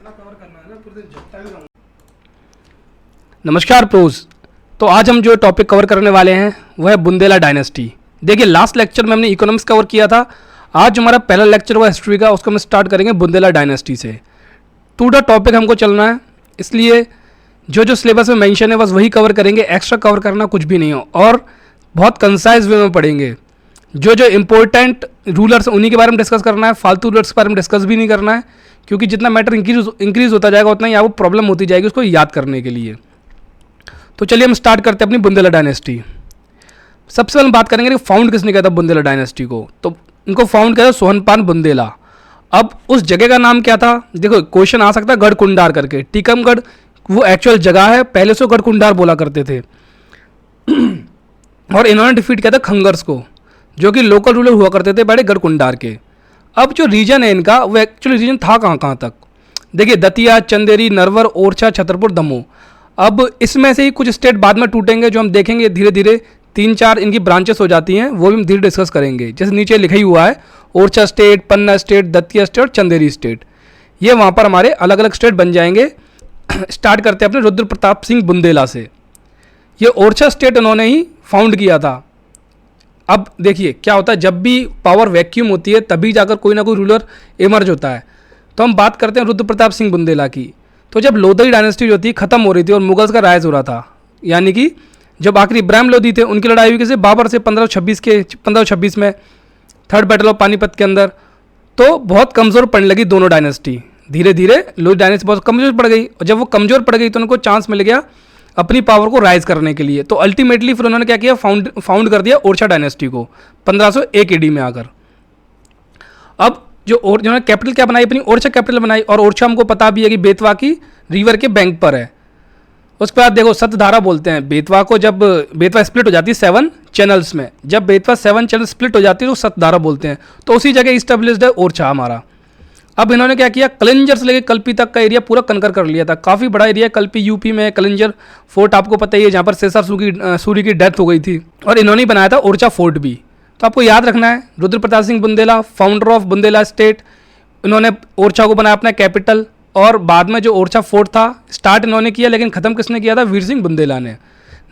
इतना कवर करना है ना पूरे दिन झपटा भी रहूँगा। नमस्कार प्रोज। तो आज हम जो टॉपिक कवर करने वाले हैं वह है बुंदेला डायनेस्टी। देखिए लास्ट लेक्चर में हमने इकोनॉमिक्स कवर किया था। आज हमारा पहला लेक्चर हुआ हिस्ट्री का, उसको हम स्टार्ट करेंगे बुंदेला डायनेस्टी से। टू द टॉपिक हमको चलना है, इसलिए जो जो सिलेबस में मेंशन है बस वही कवर करेंगे, एक्स्ट्रा कवर करना कुछ भी नहीं हो, और बहुत कंसाइज वे में पढ़ेंगे। जो जो इम्पोर्टेंट रूलर्स उन्हीं के बारे में डिस्कस करना है, फालतू रूलर्स के बारे में डिस्कस भी नहीं करना है, क्योंकि जितना मैटर इंक्रीज होता जाएगा उतना ही आपको प्रॉब्लम होती जाएगी उसको याद करने के लिए। तो चलिए हम स्टार्ट करते हैं अपनी बुंदेला डायनेस्टी। सबसे पहले हम बात करेंगे कि फाउंड किसने किया था बुंदेला डायनेस्टी को। तो इनको फाउंड किया था सोहनपान बुंदेला। अब उस जगह का नाम क्या था, देखो क्वेश्चन आ सकता है गढ़कुंडार करके। टीकमगढ़ वो एक्चुअल जगह है, पहले से गढ़कुंडार बोला करते थे। और इन्होंने डिफीट किया था खंगर्स को, जो कि लोकल रूलर हुआ करते थे बड़े गढ़कुंडार के। अब जो रीजन है इनका, वो एक्चुअली रीजन था कहाँ तक, देखिए दतिया, चंदेरी, नरवर, ओरछा, छतरपुर, दमोह। अब इसमें से ही कुछ स्टेट बाद में टूटेंगे, जो हम देखेंगे धीरे धीरे 3-4 इनकी ब्रांचेस हो जाती हैं, वो भी हम धीरे डिस्कस करेंगे। जैसे नीचे लिखा ही हुआ है, ओरछा स्टेट, पन्ना स्टेट, दतिया स्टेट और चंदेरी स्टेट, ये वहाँ पर हमारे अलग अलग स्टेट बन जाएंगे। स्टार्ट करते हैं अपने रुद्र प्रताप सिंह बुंदेला से। ये ओरछा स्टेट उन्होंने ही फाउंड किया था। अब देखिए क्या होता है, जब भी पावर वैक्यूम होती है तभी जाकर कोई ना कोई रूलर इमर्ज होता है। तो हम बात करते हैं रुद्र प्रताप सिंह बुंदेला की। तो जब लोधी डायनेस्टी जो थी खत्म हो रही थी और मुगल्स का राज हो रहा था, यानी कि जब आखिरी इब्राहिम लोधी थे उनकी लड़ाई हुई किसी बाबर से 1526 में, थर्ड बैटल ऑफ पानीपत के अंदर, तो बहुत कमज़ोर पड़ने लगी दोनों डायनेस्टी। धीरे धीरे लोधी डायनेस्टी बहुत कमज़ोर पड़ गई, और जब वो कमज़ोर पड़ गई तो उनको चांस मिल गया अपनी पावर को राइज करने के लिए। तो अल्टीमेटली फिर उन्होंने क्या किया, फाउंड कर दिया ओरछा डायनेस्टी को 1501 AD में आकर। अब जिन्होंने कैपिटल क्या बनाई अपनी, ओरछा कैपिटल बनाई। और ओरछा हमको पता भी है कि बेतवा की रिवर के बैंक पर है। उसके बाद देखो सतधारा बोलते हैं बेतवा को, जब बेतवा स्प्लिट हो जाती है 7 चैनल्स में, जब बेतवा 7 चैनल स्प्लिट हो जाती है तो सतधारा बोलते हैं। तो उसी जगह इस्टेब्लिश्ड है ओरछा हमारा। अब इन्होंने क्या किया, कलिंजर से लेकर कल्पी तक का एरिया पूरा कनकर कर लिया था। काफ़ी बड़ा एरिया, कल्पी यूपी में, कलिंजर फोर्ट आपको पता ही है जहाँ पर शेषर सूरी की डेथ हो गई थी, और इन्होंने बनाया था ओरछा फोर्ट भी। तो आपको याद रखना है, Rudra Pratap Singh Bundela, founder of Bundela state, इन्होंने ओरछा को बनाया अपना कैपिटल। और बाद में जो ओरछा फोर्ट था स्टार्ट इन्होंने किया, लेकिन ख़त्म किसने किया था, वीर सिंह बुंदेला ने।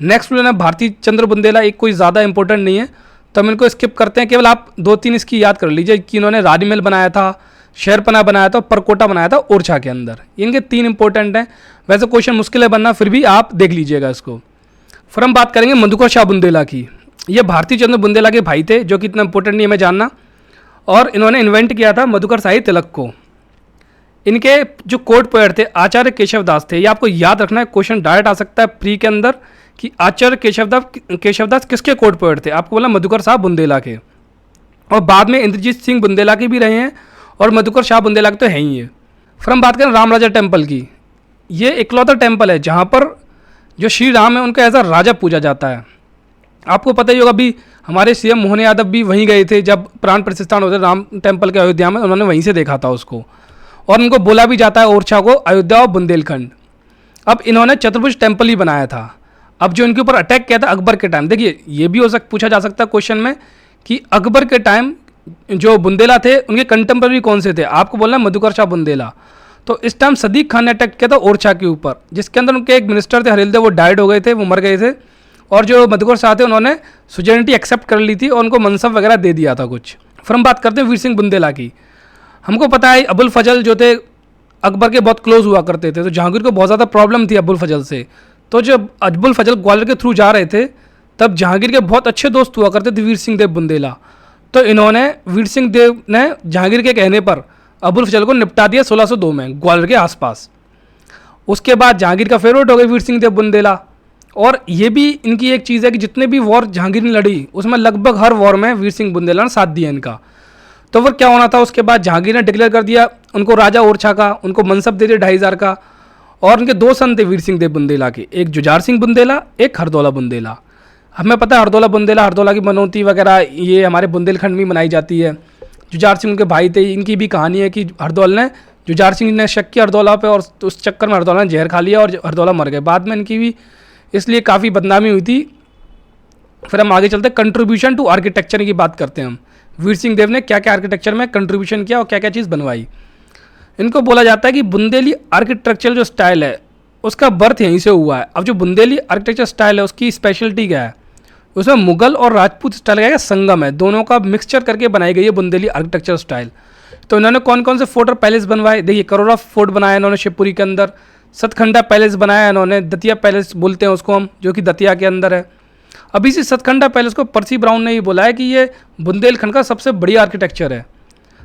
नेक्स्ट रूलर है भारती चंद्र बुंदेला। एक कोई ज़्यादा इंपॉर्टेंट नहीं है तो हम इनको स्किप करते हैं, केवल आप 2-3 इसकी याद कर लीजिए कि इन्होंने राजमहल बनाया था, शेरपना बनाया था, परकोटा बनाया था ओरछा के अंदर। इनके 3 इंपॉर्टेंट हैं। वैसे क्वेश्चन मुश्किल है बनना, फिर भी आप देख लीजिएगा इसको। फिर हम बात करेंगे मधुकर शाह बुंदेला की। ये भारती चंद्र बुंदेला के भाई थे, जो कि इतना इंपॉर्टेंट नहीं है हमें जानना। और इन्होंने इन्वेंट किया था मधुकर शाही तिलक को। इनके जो कोर्ट पोएट थे आचार्य केशवदास थे। ये आपको याद रखना है, क्वेश्चन डायरेक्ट आ सकता है प्री के अंदर कि आचार्य केशवदास किसके कोर्ट पोएट थे। आपको बोला मधुकर शाह बुंदेला के, और बाद में इंद्रजीत सिंह बुंदेला के भी रहे हैं, और मधुकर शाह बुंदेला के तो है ही है। फिर हम बात करें राम राजा टेम्पल की। ये इकलौता टेम्पल है जहाँ पर जो श्री राम है उनका एज अ राजा पूजा जाता है। आपको पता ही होगा, अभी हमारे CM मोहन यादव भी वहीं गए थे जब प्राण प्रतिष्ठान होते राम टेम्पल के अयोध्या में, उन्होंने वहीं से देखा था उसको। और उनको बोला भी जाता है ओरछा को अयोध्या और बुंदेलखंड। अब इन्होंने चतुर्भुज टेम्पल ही बनाया था। अब जो इनके ऊपर अटैक किया था अकबर के टाइम, देखिए ये भी पूछा जा सकता है क्वेश्चन में कि अकबर के टाइम जो बुंदेला थे उनके कंटेम्प्रेरी कौन से थे। आपको बोलना है मधुकर शाह बुंदेला। तो इस टाइम सदीक खान ने अटैक किया था ओरछा के ऊपर, जिसके अंदर उनके एक मिनिस्टर थे हरिलदेव, वो डाइड हो गए थे, वो मर गए थे। और जो मधुकर शाह थे उन्होंने सुजेनिटी एक्सेप्ट कर ली थी और उनको मनसब वगैरह दे दिया था कुछ। फिर हम बात करते हैं वीर सिंह बुंदेला की। हमको पता है अबुल फजल जो थे अकबर के बहुत क्लोज हुआ करते थे, तो जहांगीर को बहुत ज़्यादा प्रॉब्लम थी अबुल फजल से। तो जब अबुल फजल ग्वालियर के थ्रू जा रहे थे तब जहांगीर के बहुत अच्छे दोस्त हुआ करते थे वीर सिंह देव बुंदेला। तो इन्होंने वीर सिंह देव ने जहांगीर के कहने पर अबुल फजल को निपटा दिया 1602 में ग्वालियर के आसपास। उसके बाद जहांगीर का फेवरेट हो गए वीर सिंह देव बुंदेला। और ये भी इनकी एक चीज़ है कि जितने भी वॉर जहांगीर ने लड़ी उसमें लगभग हर वॉर में वीर सिंह बुंदेला ने साथ दिया इनका। तो फिर क्या होना था, उसके बाद जहांगीर ने डिक्लेयर कर दिया उनको राजा ओरछा का, उनको मनसब दे दिया 2500 का। और उनके 2 सन थे वीर सिंह देव बुंदेला के, एक जुझार सिंह बुंदेला, एक हरदौला बुंदेला। हमें पता है हरदौला बुंदेला, हरदौला की मनौती वगैरह ये हमारे बुंदेलखंड में मनाई जाती है। जुझार सिंह उनके भाई थे। इनकी भी कहानी है कि हरदौल ने, जुझार सिंह ने शक किया हरदौला पे और उस चक्कर में हरदौला ने जहर खा लिया और हरदौला मर गए। बाद में इनकी भी इसलिए काफ़ी बदनामी हुई थी। फिर हम आगे चलते हैं, कंट्रीब्यूशन टू आर्किटेक्चर की बात करते हैं हम। वीर सिंह देव ने क्या क्या आर्किटेक्चर में कंट्रीब्यूशन किया और क्या क्या चीज़ बनवाई। इनको बोला जाता है कि बुंदेली आर्किटेक्चरल जो स्टाइल है उसका बर्थ यहीं से हुआ है। अब जो बुंदेली आर्किटेक्चर स्टाइल है उसकी स्पेशलिटी क्या है, उसमें मुगल और राजपूत स्टाइल का संगम है, दोनों का मिक्सचर करके बनाई गई है बुंदेली आर्किटेक्चर स्टाइल। तो इन्होंने कौन कौन से फोर्ट और पैलेस बनवाए, देखिए करोरा फोर्ट बनाया इन्होंने शिवपुरी के अंदर, सतखंडा पैलेस बनाया इन्होंने, दतिया पैलेस बोलते हैं उसको हम, जो कि दतिया के अंदर है। अभी इसी सतखंडा पैलेस को पर्सी ब्राउन ने ही बोला है कि ये बुंदेलखंड का सबसे बढ़िया आर्किटेक्चर है।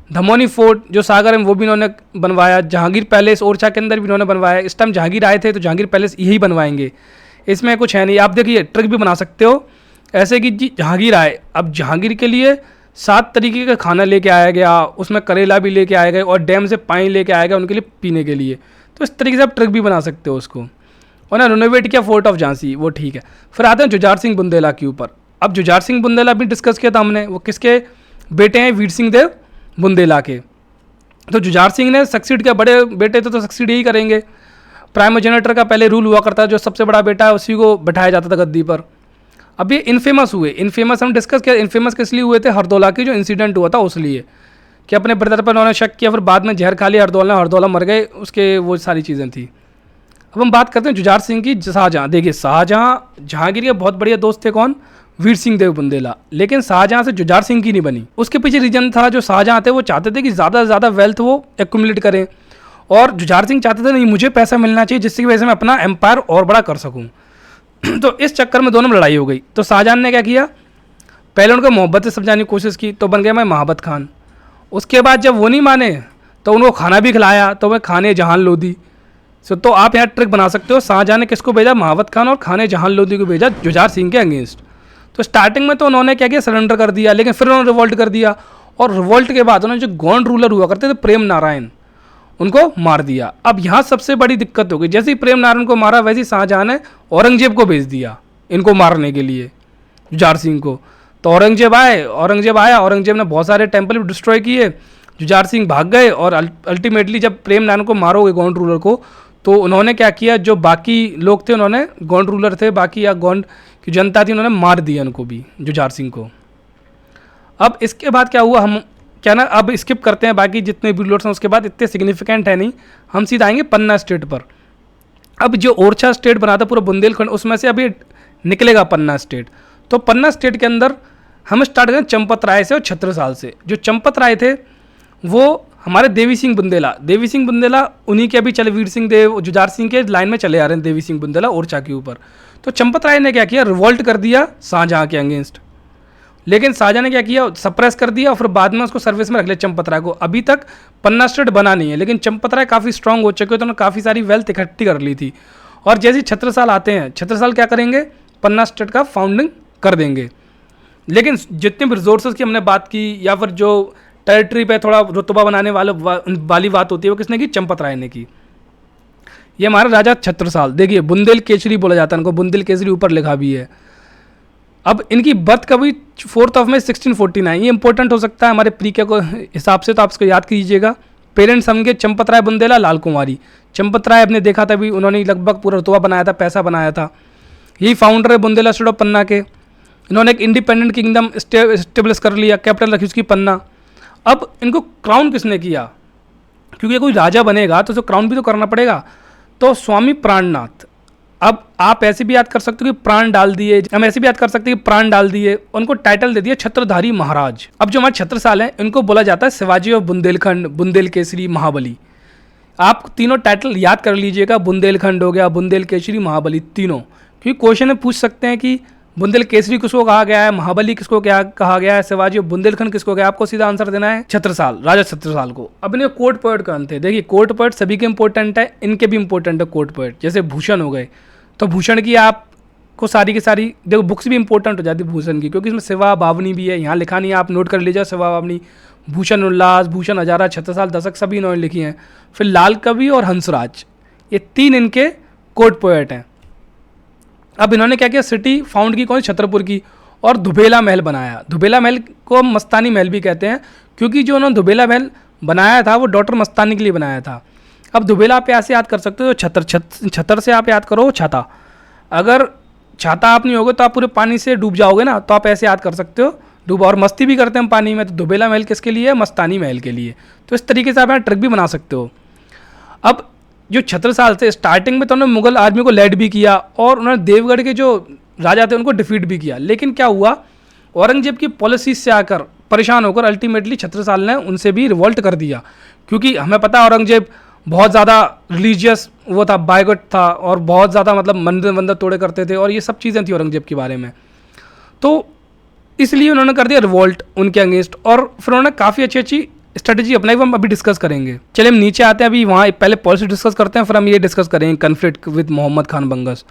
धमोनी फोर्ट जो सागर में वो भी इन्होंने बनवाया, जहांगीर पैलेस ओरछा के अंदर भी इन्होंने बनवाया। इस टाइम जहांगीर आए थे तो जहांगीर पैलेस यही बनवाएंगे, इसमें कुछ है नहीं। आप देखिए ट्रिक भी बना सकते हो ऐसे कि जी जहांगीर आए, अब जहांगीर के लिए 7 तरीके का खाना लेके आया गया, उसमें करेला भी लेके आया गया और डैम से पानी लेके आया गया उनके लिए पीने के लिए। तो इस तरीके से आप ट्रिक भी बना सकते हो उसको। और ना रिनोवेट किया फोर्ट ऑफ झांसी, वो ठीक है। फिर आते हैं जुझार सिंह बुंदेला के ऊपर। अब जुझार सिंह बुंदेला भी डिस्कस किया था हमने, वो किसके बेटे हैं, वीर सिंह देव बुंदेला के। तो जुझार सिंह ने सक्सीड किया, बड़े बेटे तो सक्सीड ही करेंगे। प्राइमोजेनेटर का पहले रूल हुआ करता, जो सबसे बड़ा बेटा है उसी को बैठाया जाता था गद्दी पर। अब ये इनफेमस हुए, इनफेमस हम डिस्कस किया, इनफेमस किस लिए हुए थे, हरदौला की जो इंसिडेंट हुआ था उस लिए, कि अपने ब्रदर पर उन्होंने शक किया, फिर बाद में जहर खा लिया हरदौला मर गए, उसके वो सारी चीज़ें थी। अब हम बात करते हैं जुझार सिंह की। शाहजहाँ, देखिए शाहजहाँ जहांगीर के बहुत बढ़िया दोस्त थे, कौन, वीर सिंह देव बुंदेला, लेकिन शाहजहाँ से जुझार सिंह की नहीं बनी। उसके पीछे रीजन था, जो शाहजहाँ थे वो चाहते थे कि ज़्यादा से ज़्यादा वेल्थ वो एक्यूमुलेट करें, और जुझार सिंह चाहते थे नहीं मुझे पैसा मिलना चाहिए जिसकी वजह से मैं अपना एम्पायर और बड़ा कर सकूँ। तो इस चक्कर में दोनों में लड़ाई हो गई। तो शाहजहाँ ने क्या किया, पहले उनको मोहब्बत से समझाने की कोशिश की, तो बन गया मैं महाबत खान। उसके बाद जब वो नहीं माने तो उनको खाना भी खिलाया, तो मैं खाने जहान लोधी। तो आप यहाँ ट्रिक बना सकते हो, शाहजहाँ ने किसको भेजा, महाबत खान और खाने जहान लोधी को भेजा जुझार सिंह के अगेंस्ट। तो स्टार्टिंग में तो उन्होंने क्या किया, सरेंडर कर दिया, लेकिन फिर उन्होंने रिवोल्ट कर दिया, और रिवोल्ट के बाद उन्होंने जो गोंड रूलर हुआ करते थे प्रेम नारायण, उनको मार दिया। अब यहाँ सबसे बड़ी दिक्कत हो गई, जैसे ही प्रेम नारायण को मारा वैसे ही शाहजहाँ ने औरंगजेब को भेज दिया इनको मारने के लिए, जुझार सिंह को। तो औरंगजेब आया, औरंगजेब ने बहुत सारे टेम्पल भी डिस्ट्रॉय किए, जुझार सिंह भाग गए, और अल्टीमेटली जब प्रेम नारायण को मारोगे गोंड रूलर को, तो उन्होंने क्या किया, जो बाकी लोग थे उन्होंने, गोंड रूलर थे बाकी या गोंड की जनता थी, उन्होंने मार दिया उनको भी, जुझार सिंह को। अब इसके बाद क्या हुआ, हम क्या ना अब स्किप करते हैं, बाकी जितने भी रूलर्स हैं उसके बाद इतने सिग्निफिकेंट है नहीं, हम सीधा आएंगे पन्ना स्टेट पर। अब जो ओरछा स्टेट बना था पूरा बुंदेलखंड, उसमें से अभी निकलेगा पन्ना स्टेट। तो पन्ना स्टेट के अंदर हम स्टार्ट करें चंपत राय से और छत्रसाल से। जो चंपत राय थे वो हमारे देवी सिंह बुंदेला उन्हीं के अभी चले, वीर सिंह देव जुझार सिंह के लाइन में चले आ रहे हैं देवी सिंह बुंदेला ओरछा के ऊपर। तो चंपत राय ने क्या किया, रिवोल्ट कर दिया शाहजहाँ के अगेंस्ट, लेकिन शाहजहाँ ने क्या किया, सप्रेस कर दिया और फिर बाद में उसको सर्विस में रख लिया चंपत राय को। अभी तक पन्ना स्टेट बना नहीं है, लेकिन चंपत राय काफ़ी स्ट्रांग हो चुके थे, उन्होंने काफ़ी सारी वेल्थ इकट्ठी कर ली थी। और जैसे ही छत्रसाल आते हैं, छत्रसाल क्या करेंगे, पन्ना स्टेट का फाउंडिंग कर देंगे। लेकिन जितने भी रिसोर्सेज की हमने बात की, या फिर जो टेरिटरी पे थोड़ा रुतबा बनाने वाली बात होती है, वो किसने की, चंपत राय ने की। ये हमारा राजा छत्रसाल, देखिए बुंदेल केसरी बोला जाता है इनको, बुंदेल केसरी ऊपर लिखा भी है। अब इनकी बर्थ कभी 4 मई 1649, ये इंपॉर्टेंट हो सकता है हमारे प्री के को हिसाब से, तो आप इसको याद कीजिएगा। पेरेंट्स हमके चंपत राय बुंदेला, लाल कुमारी। चंपत राय आपने देखा था भी, उन्होंने लगभग पूरा रुतबा बनाया था, पैसा बनाया था, यही फाउंडर है बुंदेला स्टेट ऑफ पन्ना के। इन्होंने एक इंडिपेंडेंट किंगडम स्टेब्लिश कर लिया, कैपिटल रखी उसकी पन्ना। अब इनको क्राउन किसने किया, क्योंकि कोई राजा बनेगा तो क्राउन भी तो करना पड़ेगा, तो स्वामी प्राणनाथ। अब आप ऐसे भी याद कर सकते हो कि प्राण डाल दिए, हम ऐसे भी याद कर सकते हैं कि प्राण डाल दिए, उनको टाइटल दे दिया छत्रधारी महाराज। अब जो हमारे छत्रसाल हैं इनको बोला जाता है शिवाजी ऑफ बुंदेलखंड, बुंदेल केसरी, महाबली। आप तीनों टाइटल याद कर लीजिएगा, बुंदेलखंड हो गया, बुंदेल केसरी, महाबली, तीनों, क्योंकि क्वेश्चन में पूछ सकते हैं कि बुंदेल केसरी किसको कहा गया है, महाबली किसको क्या कहा गया है, शिवाजी ऑफ बुंदेलखंड किसको गया। आपको सीधा आंसर देना है छत्रसाल, राजा छत्रसाल को। अब इन्हें कोर्ट पोएट कौन थे, देखिए कोर्ट पोएट सभी के इंपॉर्टेंट है, इनके भी इंपॉर्टेंट है कोर्ट पोएट। जैसे भूषण हो गए, तो भूषण की आपको सारी की सारी देखो बुक्स भी इंपॉर्टेंट हो जाती है भूषण की, क्योंकि इसमें शिवा बावनी भी है, यहाँ लिखा नहीं है, आप नोट कर लीजिए, शिवा बावनी, भूषण उल्लास, भूषण हजारा, छत्रसाल दशक, सभी इन्होंने लिखी हैं। फिर लाल कवि और हंसराज, ये 3 इनके कोर्ट पोएट हैं। अब इन्होंने क्या किया, सिटी फाउंड की कौन, छतरपुर की, और धुबेला महल बनाया। धुबेला महल को मस्तानी महल भी कहते हैं, क्योंकि जो उन्होंने धुबेला महल बनाया था वो डॉक्टर मस्तानी के लिए बनाया था। अब धुबेला आप ऐसे याद कर सकते हो, छतर से आप याद करो छाता, अगर छाता आप नहीं होगे तो आप पूरे पानी से डूब जाओगे ना, तो आप ऐसे याद कर सकते हो डूबा, और मस्ती भी करते हैं पानी में। तो दुबेला महल किसके लिए है? मस्तानी महल के लिए। तो इस तरीके से आप यहाँ ट्रिक भी बना सकते हो। अब जो छत्रसाल थे स्टार्टिंग में तो उन्होंने मुगल आर्मी को लीड भी किया और उन्होंने देवगढ़ के जो राजा थे उनको डिफीट भी किया, लेकिन क्या हुआ, औरंगजेब की पॉलिसीज से आकर परेशान होकर अल्टीमेटली छत्रसाल ने उनसे भी रिवोल्ट कर दिया। क्योंकि हमें पता है औरंगजेब बहुत ज़्यादा रिलीजियस वो था, बायगॉट था, और बहुत ज़्यादा मतलब मंदिर वंदिर तोड़े करते थे, और ये सब चीज़ें थी औरंगजेब के बारे में। तो इसलिए उन्होंने कर दिया रिवोल्ट उनके अगेंस्ट, और फिर उन्होंने काफ़ी अच्छी अच्छी स्ट्रेटजी अपनाई, वो हम अभी डिस्कस करेंगे। चलिए हम नीचे आते हैं, अभी वहाँ पहले पॉलिसी डिस्कस करते हैं, फिर हम ये डिस्कस करेंगे कन्फ्लिक्ट विद मोहम्मद खान बंगस।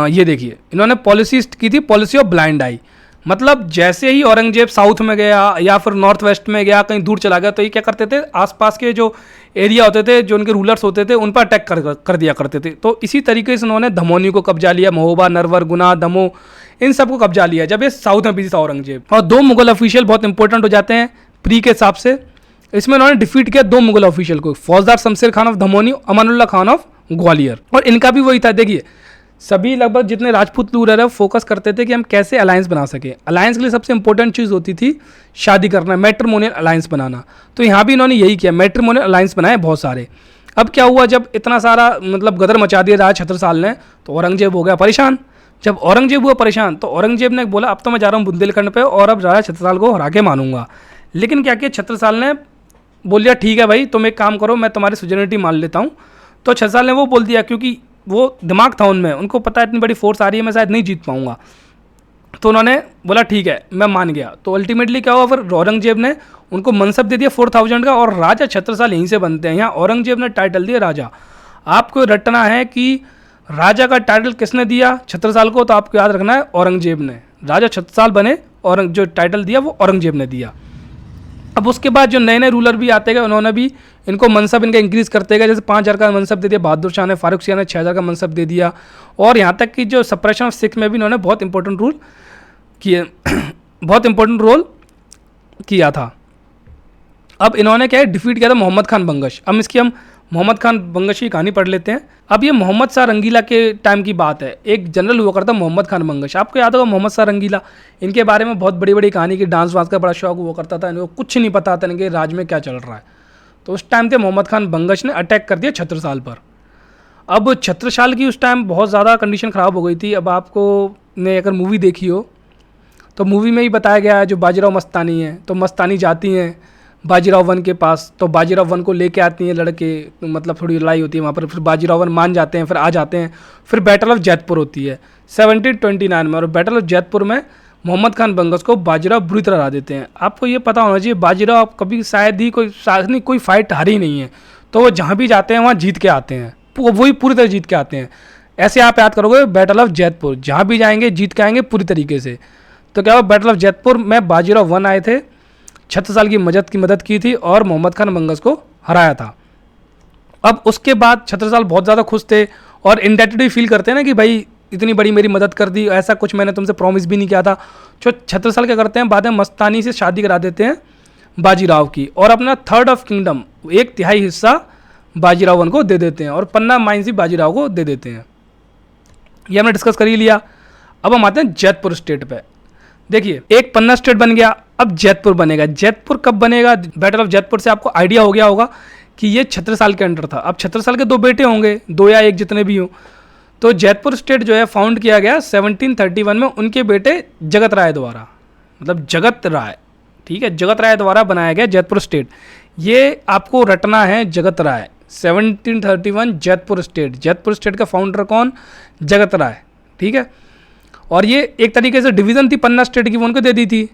ये देखिए इन्होंने पॉलिसी की थी, पॉलिसी ऑफ ब्लाइंड आई। मतलब जैसे ही औरंगजेब साउथ में गया या फिर नॉर्थ वेस्ट में गया, कहीं दूर चला गया, तो ये क्या करते थे, आसपास के जो एरिया होते थे, जो उनके रूलर्स होते थे, उन पर अटैक कर दिया करते थे। तो इसी तरीके से उन्होंने धमोनी को कब्जा लिया, महोबा, नरवर, गुना, दमोह, इन सबको कब्जा लिया जब ये साउथ में बिजी था औरंगजेब। और दो मुगल ऑफिशियल बहुत इंपॉर्टेंट हो जाते हैं प्री के हिसाब से। इसमें उन्होंने डिफीट किया दो मुगल ऑफिशियल को, फौजदार शमशेर खान ऑफ धमोनी, अमानुल्लाह खान ऑफ ग्वालियर। और इनका भी वही था, देखिए सभी लगभग जितने राजपूत रूलर है फोकस करते थे कि हम कैसे अलायंस बना सके। अलायंस के लिए सबसे इंपॉर्टेंट चीज़ होती थी शादी करना, मैट्रिमोनियल अलायंस बनाना। तो यहाँ भी इन्होंने यही किया, मैट्रिमोनियल अलायंस बनाए बहुत सारे। अब क्या हुआ, जब इतना सारा मतलब गदर मचा दिया राजा छत्रसाल ने, तो औरंगजेब हो गया परेशान। जब औरंगजेब हुआ परेशान तो औरंगजेब ने बोला अब तो मैं जा रहा हूँ बुंदेलखंड पे और अब राजा छत्रसाल को हरा के मानूंगा। लेकिन क्या किया, छत्रसाल ने बोल दिया ठीक है भाई तुम एक काम करो, मैं तुम्हारी सुजनिटी मान लेता हूँ। तो छत्रसाल ने वो बोल दिया, क्योंकि वो दिमाग था उनमें, उनको पता है इतनी बड़ी फोर्स आ रही है मैं शायद नहीं जीत पाऊंगा। तो उन्होंने बोला ठीक है मैं मान गया। तो अल्टीमेटली क्या हुआ, फिर औरंगजेब ने उनको मनसब दे दिया 4000 का, और राजा छत्रसाल यहीं से बनते हैं। यहाँ औरंगजेब ने टाइटल दिया राजा। आपको रटना है कि राजा का टाइटल किसने दिया छत्रसाल को, तो आपको याद रखना है औरंगजेब ने। राजा छत्रसाल बने और जो टाइटल दिया वो औरंगजेब ने दिया। अब उसके बाद जो नए नए रूलर भी आते गए उन्होंने भी इनको मनसब इनका इंक्रीज़ करते गए। जैसे 5000 का मनसब दे दिया बहादुर शाह ने, फारूक शाह ने 6000 का मनसब दे दिया। और यहाँ तक कि जो सप्रेशन ऑफ सिख में भी इन्होंने बहुत इंपॉर्टेंट रूल किए बहुत इंपॉर्टेंट रोल किया था। अब इन्होंने क्या है डिफीट किया था मोहम्मद खान बंगश। अब इसकी हम मोहम्मद खान बंगश की कहानी पढ़ लेते हैं। अब ये मोहम्मद शाह रंगीला के टाइम की बात है। एक जनरल हुआ करता मोहम्मद खान बंगश, आपको याद होगा मोहम्मद शाह रंगीला। इनके बारे में बहुत बड़ी बड़ी कहानी की, डांस वांस का बड़ा शौक हुआ करता था, इनको कुछ नहीं पता था इनके राज में क्या चल रहा है। तो उस टाइम पे मोहम्मद खान बंगश ने अटैक कर दिया छत्रसाल पर। अब छत्रसाल की उस टाइम बहुत ज़्यादा कंडीशन ख़राब हो गई थी। अब आपको ने अगर मूवी देखी हो तो मूवी में ही बताया गया है जो बाजीराव मस्तानी है, तो मस्तानी जाती हैं बाजीराव वन के पास, तो बाजीराव वन को लेके आती हैं लड़के, तो मतलब थोड़ी लड़ाई होती है वहाँ पर। फिर बाजीराव वन मान जाते हैं, फिर आ जाते हैं। फिर बैटल ऑफ जैतपुर होती है 1729 में, और बैटल ऑफ जैतपुर में मोहम्मद खान बंगश को बाजीराव बुरी तरह हरा देते हैं। आपको ये पता होना चाहिए बाजीराव कभी शायद ही कोई फाइट हारी नहीं है, तो वो जहाँ भी जाते हैं वहाँ जीत के आते हैं, वही पूरी तरह जीत के आते हैं। ऐसे आप याद करोगे बैटल ऑफ जैतपुर, जहाँ भी जाएंगे जीत के आएंगे पूरी तरीके से। तो क्या हुआ, बैटल ऑफ जैतपुर में बाजीराव वन आए थे, छत्रसाल की मदद की थी और मोहम्मद खान बंगश को हराया था। अब उसके बाद छत्रसाल बहुत ज़्यादा खुश थे और इंडेटेड भी फील करते हैं ना कि भाई इतनी बड़ी मेरी मदद कर दी, ऐसा कुछ मैंने तुमसे प्रॉमिस भी नहीं किया था। जो छत्रसाल क्या करते हैं, बाद में मस्तानी से शादी करा देते हैं बाजीराव की, और अपना थर्ड ऑफ किंगडम 1/3 हिस्सा बाजीराव वन को दे देते हैं, और पन्ना माइंस भी बाजीराव को दे देते हैं। ये हमने डिस्कस कर ही लिया। अब हम आते हैं जैतपुर स्टेट पे। देखिए एक पन्ना स्टेट बन गया, अब जैतपुर बनेगा। जैतपुर कब बनेगा, बैटल ऑफ जैतपुर से आपको आइडिया हो गया होगा कि ये छत्रसाल के अंडर था। अब छत्रसाल के दो बेटे होंगे, 2 या 1 जितने भी हों। तो जैतपुर स्टेट जो है फाउंड किया गया 1731 में उनके बेटे जगत राय द्वारा, मतलब जगत राय, ठीक है, जगत राय द्वारा बनाया गया जैतपुर स्टेट। ये आपको रटना है, जगत राय 1731 जैतपुर स्टेट। जैतपुर स्टेट का फाउंडर कौन, जगत राय, ठीक है। और ये एक तरीके से डिवीज़न थी पन्ना स्टेट की, वो उनको दे दी थी।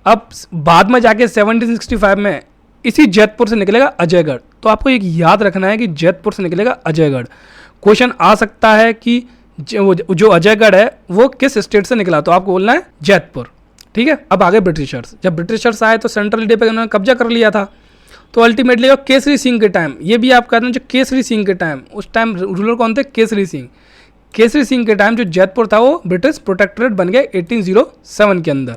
अब बाद में जाके 1765 में इसी जैतपुर से निकलेगा अजयगढ़। तो आपको एक याद रखना है कि जैतपुर से निकलेगा अजयगढ़। क्वेश्चन आ सकता है कि जो अजयगढ़ है वो किस स्टेट से निकला, तो आपको बोलना है जैतपुर, ठीक है। अब आगे ब्रिटिशर्स, जब ब्रिटिशर्स आए तो सेंट्रल इंडिया पे उन्होंने कब्जा कर लिया था। तो अल्टीमेटली केसरी सिंह के टाइम, ये भी आप कहते हैं जो केसरी सिंह के टाइम, उस टाइम रूलर कौन थे, केसरी सिंह। केसरी सिंह के टाइम जो जैतपुर था वो ब्रिटिश प्रोटेक्टोरेट बन गया 1807 के अंदर।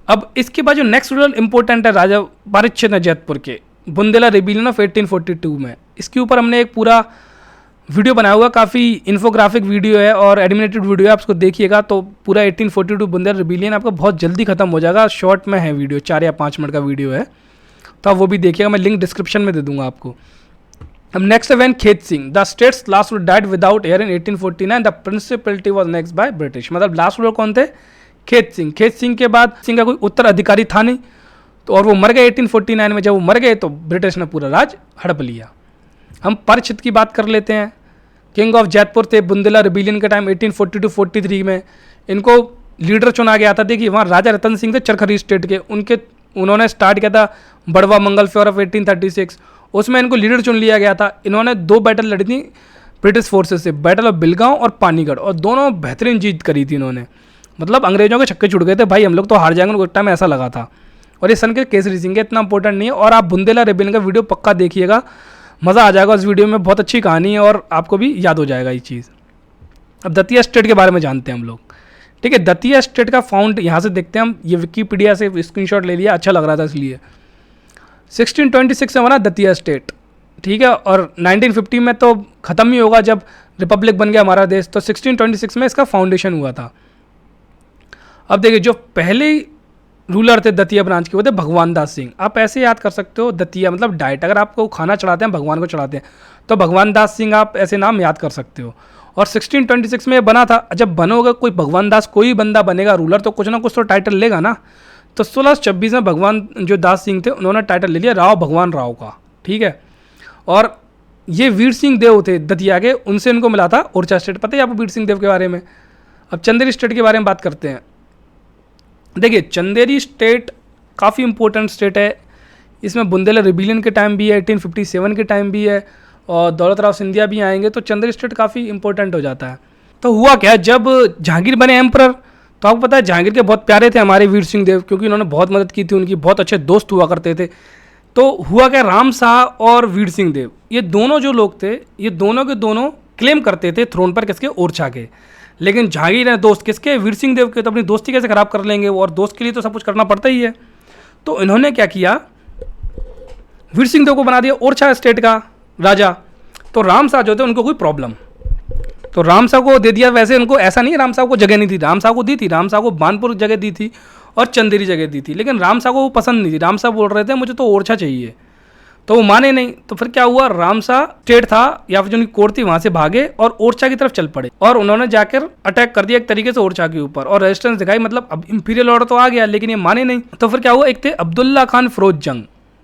अब इसके बाद जो नेक्स्ट रूलर इंपॉर्टेंट है राजा पारिच्छेद जैतपुर के, बुंदेला रिबेलियन ऑफ 1842 में। इसके ऊपर हमने एक पूरा वीडियो बनाया हुआ, काफ़ी इन्फोग्राफिक वीडियो है और एनिमेटेड वीडियो है, आप उसको देखिएगा तो पूरा 1842 बुंदेल रिबेलियन आपका बहुत जल्दी खत्म हो जाएगा। शॉर्ट में है वीडियो, 4 या 5 मिनट का वीडियो है, तो आप वो भी देखिएगा, मैं लिंक डिस्क्रिप्शन में दे दूंगा आपको। अब नेक्स्ट है वैन Khet Singh, the state's last ruler died without heir in 1849, the principality was next by British. मतलब लास्ट रूलर कौन थे? खेत सिंह। खेत सिंह के बाद सिंह का कोई उत्तराधिकारी था नहीं, तो और वो मर गए 1849 में। जब वो मर गए तो ब्रिटिश ने पूरा राज हड़प लिया। हम परचित की बात कर लेते हैं। किंग ऑफ जैतपुर थे बुंदेला रिबेलियन के टाइम 1842-43 में। इनको लीडर चुना गया था। देखिए वहाँ राजा रतन सिंह थे चरखरी स्टेट के, उन्होंने स्टार्ट किया था बड़वा मंगल फेयर ऑफ 1836, उसमें इनको लीडर चुन लिया गया था। इन्होंने 2 बैटल लड़ी थी ब्रिटिश फोर्सेस से, बैटल ऑफ बिलगांव और पानीगढ़, और दोनों बेहतरीन जीत करी थी इन्होंने। मतलब अंग्रेजों के छक्के छुट गए थे भाई, हम लोग तो हार जाएंगे, उनको टाइम ऐसा लगा था। और ये सन के केसरी सिंह है, इतना इंपॉर्टेंट नहीं है। और आप बुंदेला रिबेलियन का वीडियो पक्का देखिएगा, मज़ा आ जाएगा उस वीडियो में, बहुत अच्छी कहानी है और आपको भी याद हो जाएगा ये चीज़। अब दतिया स्टेट के बारे में जानते हैं हम लोग, ठीक है। दतिया स्टेट का फाउंड यहाँ से देखते हैं हम, ये विकीपीडिया से स्क्रीनशॉट ले लिया, अच्छा लग रहा था इसलिए। 1626 में बना दतिया स्टेट, ठीक है। और 1950 में तो ख़त्म ही होगा जब रिपब्लिक बन गया हमारा देश, तो 1626 में इसका फाउंडेशन हुआ था। अब देखिए जो पहले रूलर थे दतिया ब्रांच के, वो थे भगवान दास सिंह। आप ऐसे याद कर सकते हो, दतिया मतलब डाइट, अगर आपको खाना चढ़ाते हैं भगवान को चढ़ाते हैं तो भगवान दास सिंह, आप ऐसे नाम याद कर सकते हो। और 1626 में ये बना था। जब बनोगे कोई भगवान दास, कोई बंदा बनेगा रूलर तो कुछ ना कुछ तो टाइटल लेगा ना। तो 1626 में भगवान जो दास सिंह थे उन्होंने टाइटल ले लिया राव भगवान राव का, ठीक है। और ये वीर सिंह देव थे दतिया के, उनसे इनको मिला था ओरछा स्टेट। पता है आपको वीर सिंह देव के बारे में। अब चंदेरी स्टेट के बारे में बात करते हैं। देखिए चंदेरी स्टेट काफ़ी इंपॉर्टेंट स्टेट है, इसमें बुंदेला रिबेलियन के टाइम भी है, 1857 के टाइम भी है, और दौलत राव सिंधिया भी आएंगे, तो चंदेरी स्टेट काफ़ी इंपॉर्टेंट हो जाता है। तो हुआ क्या, जब जहांगीर बने एम्परर, तो आपको पता है जहांगीर के बहुत प्यारे थे हमारे वीर सिंह देव, क्योंकि उन्होंने बहुत मदद की थी, उनकी बहुत अच्छे दोस्त हुआ करते थे। तो हुआ क्या, राम शाह और वीर सिंह देव, ये दोनों जो लोग थे, ये दोनों के दोनों क्लेम करते थे थ्रोन पर, किसके? ओरछा के। लेकिन जहांगीर है दोस्त किसके? वीर सिंह देव के। तो अपनी दोस्ती कैसे खराब कर लेंगे वो, और दोस्त के लिए तो सब कुछ करना पड़ता ही है। तो इन्होंने क्या किया, वीर सिंह देव को बना दिया ओरछा स्टेट का राजा। तो राम शाह जो थे उनको कोई प्रॉब्लम, तो राम शाह को दे दिया। वैसे उनको ऐसा नहीं है राम शाह को जगह नहीं थी, राम शाह को दी थी, राम शाह को बानपुर जगह दी थी और चंदेरी जगह दी थी, लेकिन राम शाह को वो पसंद नहीं थी। राम शाह बोल रहे थे मुझे तो ओरछा चाहिए, तो वो माने नहीं। तो फिर क्या हुआ, राम शाह स्टेट था या फिर जो उनकी कोर्ट थी वहां से भागे और ओरछा की तरफ चल पड़े, और उन्होंने जाकर अटैक कर दिया एक तरीके से ओरछा के ऊपर, और रेजिस्टेंस दिखाई। मतलब अब इंपीरियल ऑर्डर तो आ गया, लेकिन ये माने नहीं। तो फिर क्या हुआ, एक थे अब्दुल्ला खान फिरोज जंग,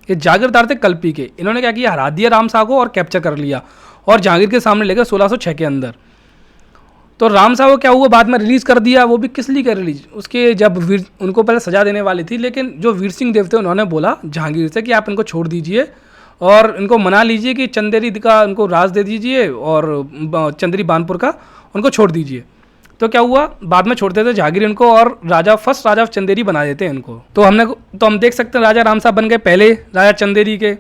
ये जागीरदार थे कल्पी के। इन्होंने क्या किया, हरा दिया राम शाह को और कैप्चर कर लिया, और जहांगीर के सामने लेकर 1606 के अंदर। तो राम शाह को क्या हुआ, बाद में रिलीज़ कर दिया। वो भी किस लिए कर रिलीज, उसके जब वीर, उनको पहले सजा देने वाली थी, लेकिन जो वीर सिंह देव थे उन्होंने बोला जहांगीर से कि आप इनको छोड़ दीजिए और इनको मना लीजिए कि चंदेरी का उनको राज दे दीजिए, और चंदेरी बानपुर का उनको छोड़ दीजिए। तो क्या हुआ, बाद में छोड़ते थे जहांगीर इनको, और राजा फर्स्ट राजा चंदेरी बना देते हैं इनको। तो हम देख सकते हैं राजा राम साहब बन गए पहले राजा चंदेरी के।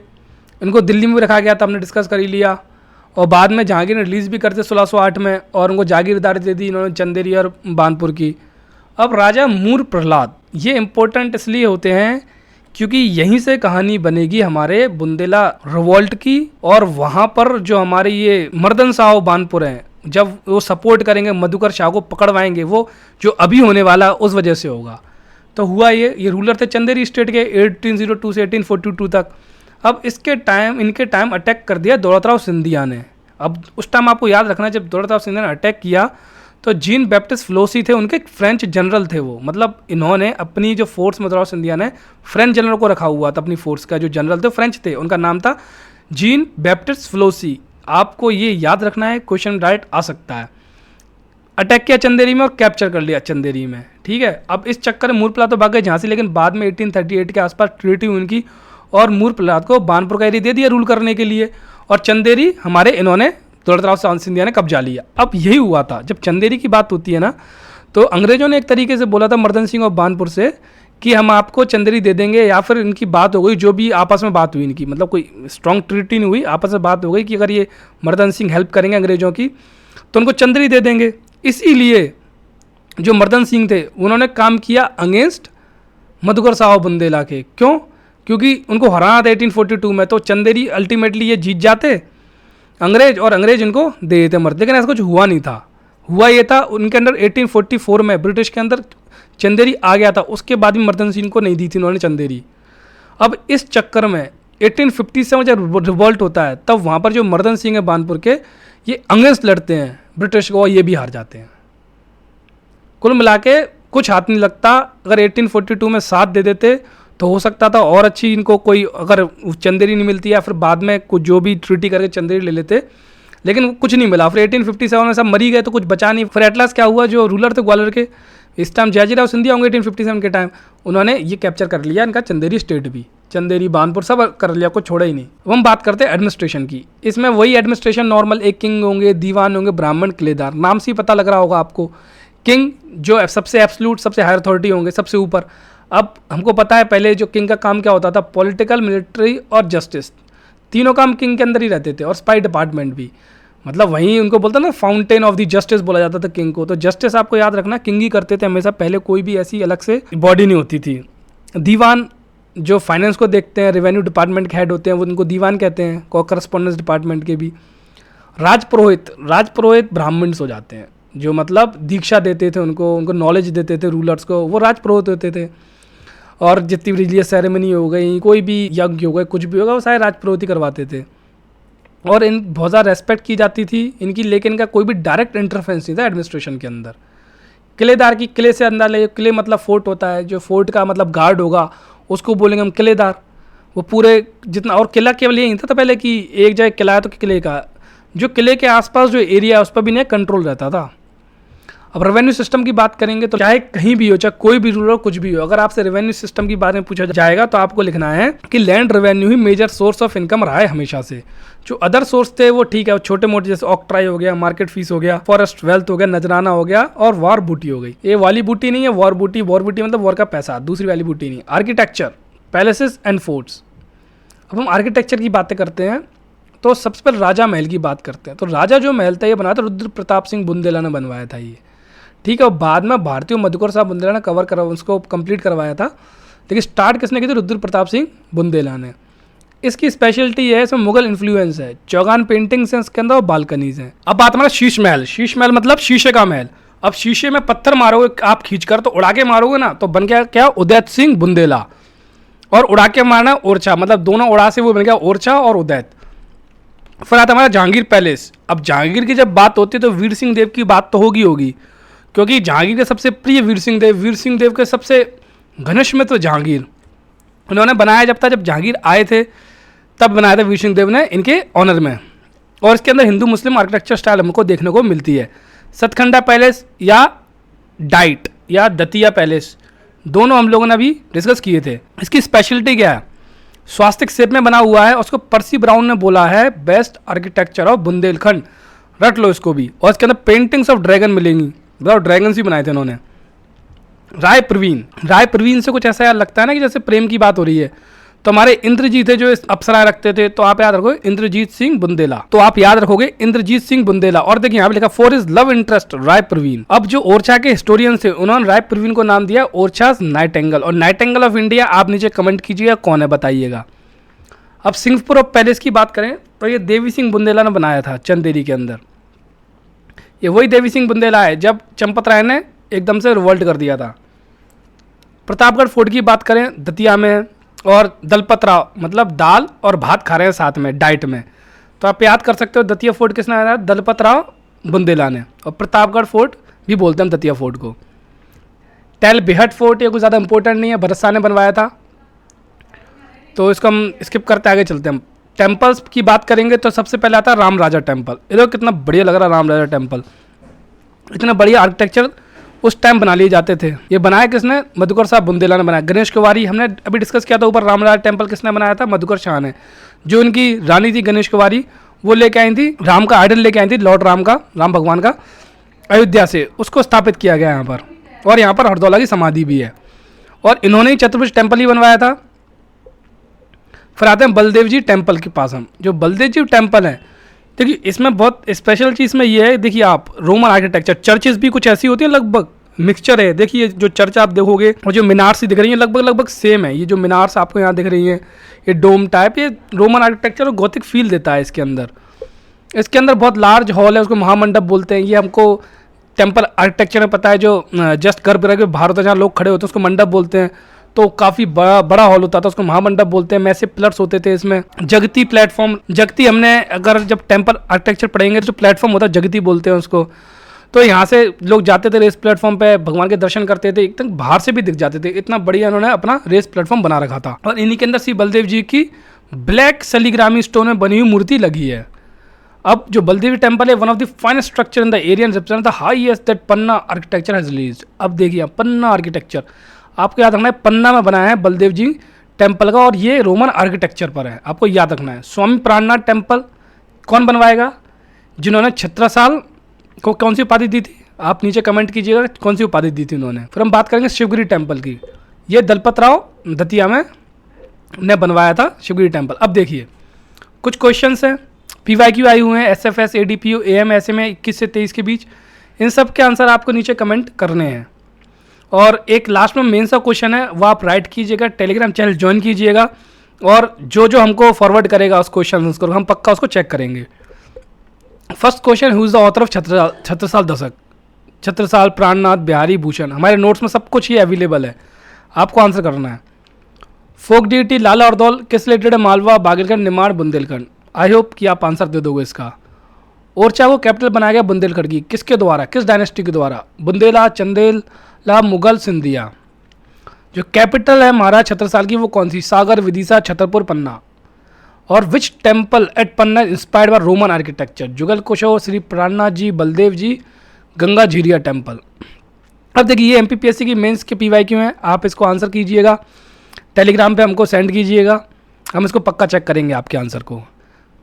इनको दिल्ली में भी रखा गया था, हमने डिस्कस कर ही लिया। और बाद में जहांगीर ने रिलीज़ भी करते 1608 में, और उनको जागीरदारी दे दी इन्होंने चंदेरी और बानपुर की। अब राजा मूर प्रहलाद, ये इंपॉर्टेंट इसलिए होते हैं क्योंकि यहीं से कहानी बनेगी हमारे बुंदेला रिवॉल्ट की, और वहाँ पर जो हमारे ये मर्दन शाह बानपुर हैं, जब वो सपोर्ट करेंगे मधुकर शाह को पकड़वाएंगे, वो जो अभी होने वाला उस वजह से होगा। तो हुआ ये रूलर थे चंदेरी स्टेट के 1802 से 1842 तक। अब इनके टाइम अटैक कर दिया दौलत राव सिंधिया ने। अब उस टाइम आपको याद रखना है, जब दौलत राव सिंधिया ने अटैक किया तो जीन बैप्टिस्ट फ्लोसी थे, उनके फ्रेंच जनरल थे वो। मतलब इन्होंने अपनी जो फोर्स में दौलत राव सिंधिया ने फ्रेंच जनरल को रखा हुआ था, अपनी फोर्स का जो जनरल थे फ्रेंच थे, उनका नाम था जीन बैप्टिस्ट फ्लोसी। आपको ये याद रखना है, क्वेश्चन डायरेक्ट आ सकता है। अटैक किया चंदेरी में और कैप्चर कर लिया चंदेरी में, ठीक है। अब इस चक्कर में मूर प्रहलाद तो भाग गए झांसी, लेकिन बाद में 1838 के आसपास ट्रीटी हुई उनकी, और मूर प्रहलाद को बानपुर का एरिया दे दिया रूल करने के लिए, और चंदेरी हमारे इन्होंने दौलत राव सिंधिया ने कब्जा लिया। अब यही हुआ था, जब चंदेरी की बात होती है ना, तो अंग्रेजों ने एक तरीके से बोला था मर्दन सिंह और बानपुर से कि हम आपको चंदेरी दे देंगे, या फिर इनकी बात हो गई, जो भी आपस में बात हुई इनकी, मतलब कोई स्ट्रॉन्ग ट्रीटी नहीं हुई, आपस में बात हो गई कि अगर ये मर्दन सिंह हेल्प करेंगे अंग्रेजों की तो उनको चंदेरी दे देंगे। इसीलिए जो मर्दन सिंह थे उन्होंने काम किया अगेंस्ट मधुकर शाह बुंदेला के। क्यों? क्योंकि उनको हराना था 1842 में, तो चंदेरी अल्टीमेटली ये जीत जाते, अंग्रेज इनको दे देते मर्द, लेकिन ऐसा कुछ हुआ नहीं था। हुआ ये था उनके अंदर 1844 में ब्रिटिश के अंदर चंदेरी आ गया था, उसके बाद भी मर्दन सिंह को नहीं दी थी उन्होंने चंदेरी। अब इस चक्कर में 1857 जब रिवॉल्ट होता है तब वहाँ पर जो मर्दन सिंह है बानपुर के, ये अगेंस्ट लड़ते हैं ब्रिटिश को और ये भी हार जाते हैं। कुल मिला के कुछ हाथ नहीं लगता। अगर 1842 में साथ दे देते तो हो सकता था और अच्छी इनको कोई, अगर चंदेरी नहीं मिलती या फिर बाद में कुछ जो भी ट्रीटी करके चंदेरी ले लेते, लेकिन कुछ नहीं मिला। फिर 1857 में सब मरी गए तो कुछ बचा नहीं। फिर एट लास्ट क्या हुआ, जो रूलर थे ग्वालियर के इस टाइम जयाजीराव सिंधिया होंगे 1857 के टाइम, उन्होंने ये कैप्चर कर लिया इनका चंदेरी स्टेट भी, चंदेरी बानपुर सब कर लिया, कुछ छोड़ा ही नहीं। अब हम बात करते हैं एडमिनिस्ट्रेशन की। इसमें वही एडमिनिस्ट्रेशन नॉर्मल, एक किंग होंगे, दीवान होंगे, ब्राह्मण, किलेदार। नाम से ही पता लग रहा होगा आपको, किंग जो सबसे एब्सोल्यूट, सबसे हायर अथॉरिटी होंगे, सबसे ऊपर। अब हमको पता है पहले जो किंग का काम क्या होता था, पॉलिटिकल, मिलिट्री और जस्टिस, तीनों काम किंग के अंदर ही रहते थे। और स्पाई डिपार्टमेंट भी, मतलब वहीं उनको बोलता ना फाउंटेन ऑफ द जस्टिस बोला जाता था किंग को। तो जस्टिस आपको याद रखना किंग ही करते थे हमेशा, पहले कोई भी ऐसी अलग से बॉडी नहीं होती थी। दीवान जो फाइनेंस को देखते हैं, रेवेन्यू डिपार्टमेंट के हेड होते हैं, वो उनको दीवान कहते हैं, कॉरस्पॉन्डेंस डिपार्टमेंट के भी। राजपुरोहित ब्राह्मण्स हो जाते हैं, जो मतलब दीक्षा देते थे उनको नॉलेज देते थे रूलर्स को, वो राजपुरोहित होते थे। और जितनी भी रिलीजियस सेरेमनी हो गई, कोई भी यज्ञ हो गए, कुछ भी होगा, वो सारे राजपुरोहित ही करवाते थे। और इन बहुत ज़्यादा रेस्पेक्ट की जाती थी इनकी, लेकिन इनका कोई भी डायरेक्ट इंटरफेरेंस नहीं था एडमिनिस्ट्रेशन के अंदर। किलेदार की, किले से अंदर ले, किले मतलब फोर्ट होता है, जो फोर्ट का मतलब गार्ड होगा उसको बोलेंगे हम किलेदार। वो पूरे जितना, और किला केवल यही था पहले कि एक जगह किला है तो किले का, जो किले के आसपास जो एरिया है उस पर भी नहीं कंट्रोल रहता था। अब रेवेन्यू सिस्टम की बात करेंगे तो चाहे कहीं भी हो, चाहे कोई भी रूलर कुछ भी हो, अगर आपसे रेवेन्यू सिस्टम की बारे में पूछा जाएगा तो आपको लिखना है कि लैंड रेवेन्यू ही मेजर सोर्स ऑफ इनकम रहा है हमेशा से। जो अदर सोर्स थे वो ठीक है, छोटे मोटे जैसे ऑक्ट्राई हो गया, मार्केट फीस हो गया, फॉरेस्ट वेल्थ हो गया, नजराना हो गया, और वॉर बूटी हो गई। ये वाली बूटी नहीं है, वॉर बूटी मतलब वॉर का पैसा, दूसरी वाली बूटी नहीं। Architecture, palaces and forts. अब हम आर्किटेक्चर की बातें करते हैं तो सबसे पहले राजा महल की बात करते हैं। तो राजा जो महल था ये बनाया था रुद्र प्रताप सिंह बुंदेला ने बनवाया था ये, ठीक है। और बाद में भारतीय मधुकर साहब बुंदेला ने उसको कंप्लीट करवाया था, लेकिन स्टार्ट किसने की थी, रुद्र प्रताप सिंह बुंदेला ने। इसकी स्पेशलिटी है, इसमें मुगल इन्फ्लुएंस है, चौगान पेंटिंग्स हैं इसके अंदर और बालकनीज हैं। अब बात हमारा शीश महल। शीश महल मतलब शीशे का महल। अब शीशे में पत्थर मारोगे आप खींचकर, तो उड़ा के मारोगे ना तो बन गया क्या, उदैत सिंह बुंदेला। और उड़ा के मारना ओरछा, मतलब दोनों उड़ा से वो बन गया ओरछा और उदैत। फिर आता हमारा जहांगीर पैलेस। अब जहांगीर की जब बात होती है तो वीर सिंह देव की बात तो होगी, क्योंकि जहांगीर के सबसे प्रिय वीर सिंह देव के सबसे घनिष्ठ मित्र जहांगीर, उन्होंने बनाया जब जहांगीर आए थे तब बनाया था वीर सिंह देव ने इनके ऑनर में। और इसके अंदर हिंदू मुस्लिम आर्किटेक्चर स्टाइल हमको देखने को मिलती है। सतखंडा पैलेस या डाइट या दतिया पैलेस, दोनों हम लोगों ने अभी डिस्कस किए थे। इसकी स्पेशलिटी क्या है, स्वास्तिक शेप में बना हुआ है, उसको परसी ब्राउन ने बोला है बेस्ट आर्किटेक्चर ऑफ बुंदेलखंड, रट लो इसको भी। और इसके अंदर पेंटिंग्स ऑफ ड्रैगन मिलेंगी, ड्रैगन ही बनाए थे उन्होंने। राय प्रवीण से कुछ ऐसा लगता है ना कि जैसे प्रेम की बात हो रही है, तो हमारे इंद्रजीत है जो अप्सराएं रखते थे, तो आप याद रखोगे इंद्रजीत सिंह बुंदेला, तो आप याद रखोगे इंद्रजीत सिंह बुंदेला। और देखिए यहाँ पे लिखा फॉर इज लव इंटरेस्ट राय प्रवीण। अब जो ओरछा के हिस्टोरियन थे उन्होंने राय प्रवीण को नाम दिया ओरछास नाइटेंगल। और नाइटेंगल ऑफ इंडिया आप नीचे कमेंट कीजिएगा कौन है, बताइएगा। अब सिंहपुर ऑफ पैलेस की बात करें तो ये देवी सिंह बुंदेला ने बनाया था चंदेरी के अंदर। ये वही देवी सिंह बुंदेला है जब चंपत राय ने एकदम से रिवोल्ट कर दिया था। प्रतापगढ़ फोर्ट की बात करें दतिया में, और दलपत राव मतलब दाल और भात खा रहे हैं साथ में डाइट में, तो आप याद कर सकते हो दतिया फोर्ट किसने बनाया, दलपत राव बुंदेला ने। और प्रतापगढ़ फोर्ट भी बोलते हैं दतिया फोर्ट को। टेल बिहट फोर्ट ये कुछ ज़्यादा इंपॉर्टेंट नहीं है, भरत शाह ने बनवाया था, तो इसको हम स्किप करते आगे चलते हैं। टेम्पल्स की बात करेंगे तो सबसे पहले आता है राम राजा टेम्पल। ये देखो कितना बढ़िया लग रहा है राम राजा टेम्पल, इतना बढ़िया आर्किटेक्चर उस टाइम बना लिए जाते थे। ये बनाया किसने, मधुकर साहब बुंदेला ने बनाया। गणेश कुंवारी हमने अभी डिस्कस किया था ऊपर, राम राजा टेम्पल किसने बनाया था, मधुकर शाह ने। जो उनकी रानी थी गणेश कुंवारी, वो लेके आई थी राम का आइडल लेके आई थी, लॉर्ड राम का, राम भगवान का, अयोध्या से, उसको स्थापित किया गया यहाँ पर। और यहाँ पर हरदौला की समाधि भी है, और इन्होंने ही चतुर्भुज टेम्पल ही बनवाया था। फिर आते हैं बलदेव जी टेम्पल के पास हम, जो बलदेव जी टेम्पल है, देखिए इसमें बहुत स्पेशल चीज़ में ये है, देखिए आप रोमन आर्किटेक्चर, चर्चेस भी कुछ ऐसी होती है लगभग मिक्सचर है। देखिए जो चर्च आप देखोगे और जो मीनार सी दिख रही है लगभग सेम है। ये जो मीनार्स आपको यहाँ दिख रही है, ये डोम टाइप, ये रोमन आर्किटेक्चर और गॉथिक फील देता है इसके अंदर। इसके अंदर बहुत लार्ज हॉल है, उसको महामंडप बोलते हैं। ये हमको टेम्पल आर्किटेक्चर में पता है, जो जस्ट गर्भगृह के बाहर होता है जहाँ लोग खड़े होते हैं उसको मंडप बोलते हैं। तो काफ़ी बड़ा हॉल होता था, उसको महामंडप बोलते हैं। मैसिव पिलर्स होते थे इसमें। जगती प्लेटफॉर्म, जगती हमने अगर जब टेम्पल आर्किटेक्चर पढ़ेंगे तो जो प्लेटफॉर्म होता है जगती बोलते हैं उसको। तो यहाँ से लोग जाते थे रेस प्लेटफॉर्म पे, भगवान के दर्शन करते थे, एकदम बाहर से भी दिख जाते थे। इतना बढ़िया उन्होंने अपना रेस प्लेटफॉर्म बना रखा था। और इन्हीं के अंदर श्री बलदेव जी की ब्लैक सलीग्रामी स्टोन में बनी हुई मूर्ति लगी है। अब जो बलदेवी टेम्पल है, one of the finest structure in the area and represent the highest that Panna architecture has released. अब देखिए पन्ना आर्किटेक्चर, आपको याद रखना है पन्ना में बनाया है बलदेव जी टेम्पल का, और ये रोमन आर्किटेक्चर पर है, आपको याद रखना है। स्वामी प्राणनाथ टेम्पल कौन बनवाएगा? जिन्होंने छत्रसाल को कौन सी उपाधि दी थी? आप नीचे कमेंट कीजिएगा कौन सी उपाधि दी थी उन्होंने। फिर हम बात करेंगे शिवगिरी टेम्पल की। ये दलपत राव दतिया में ने बनवाया था शिवगिरी टेम्पल। अब देखिए कुछ क्वेश्चंस हैं, PYQ आए हुए हैं, SFS, ADPO, AM, ऐसे में 21 से 23 के बीच। इन सब के आंसर आपको नीचे कमेंट करने हैं। और एक लास्ट में मेन सा क्वेश्चन है, वो आप राइट कीजिएगा, टेलीग्राम चैनल ज्वाइन कीजिएगा, और जो हमको फॉरवर्ड करेगा उस क्वेश्चन को हम पक्का उसको चेक करेंगे। First question, who is the author of Chhatrasal दशक? छत्रसाल, प्राणनाथ, बिहारी भूषण। हमारे नोट्स में सब कुछ ही अवेलेबल है, आपको आंसर करना है। फोक डीटी लाला और दौल किस रिलेटेड है? मालवा, बागेलखंड, निमाड़, बुंदेलखंड। आई होप कि आप आंसर दे दोगे इसका। ओरछा को कैपिटल बनाया गया बुंदेलखंड की, किसके द्वारा, किस डायनेस्टी के द्वारा? बुंदेला, चंदेला, मुगल, सिंधिया। जो कैपिटल है महाराज छत्रसाल की वो कौन सी? सागर, विदिशा, छतरपुर, पन्ना। और which temple at Panna inspired by Roman architecture? Jugal Kishore, Shri Prannath ji, Baldev ji, Ganga झीरिया टेम्पल। अब देखिए ये MPPSC की मेंस के PYQ हैं, आप इसको आंसर कीजिएगा, टेलीग्राम पे हमको सेंड कीजिएगा, हम इसको पक्का चेक करेंगे आपके आंसर को।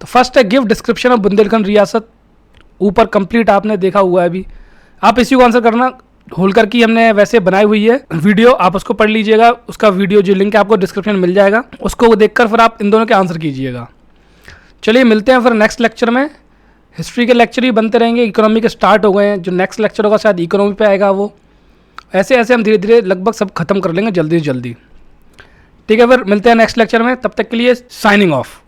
तो फर्स्ट है गिव डिस्क्रिप्शन ऑफ बुंदेलखंड रियासत, ऊपर कंप्लीट आपने देखा हुआ है अभी, आप इसी को आंसर करना। होलकर की हमने वैसे बनाई हुई है वीडियो, आप उसको पढ़ लीजिएगा, उसका वीडियो जो लिंक है आपको डिस्क्रिप्शन में मिल जाएगा, उसको देखकर फिर आप इन दोनों के आंसर कीजिएगा। चलिए मिलते हैं फिर नेक्स्ट लेक्चर में। हिस्ट्री के लेक्चर ही बनते रहेंगे, इकोनॉमी के स्टार्ट हो गए हैं, जो नेक्स्ट लेक्चर होगा शायद इकोनॉमी पे आएगा वो। ऐसे ऐसे हम धीरे धीरे लगभग सब खत्म कर लेंगे जल्दी से जल्दी। ठीक है, फिर मिलते हैं नेक्स्ट लेक्चर में, तब तक के लिए साइनिंग ऑफ।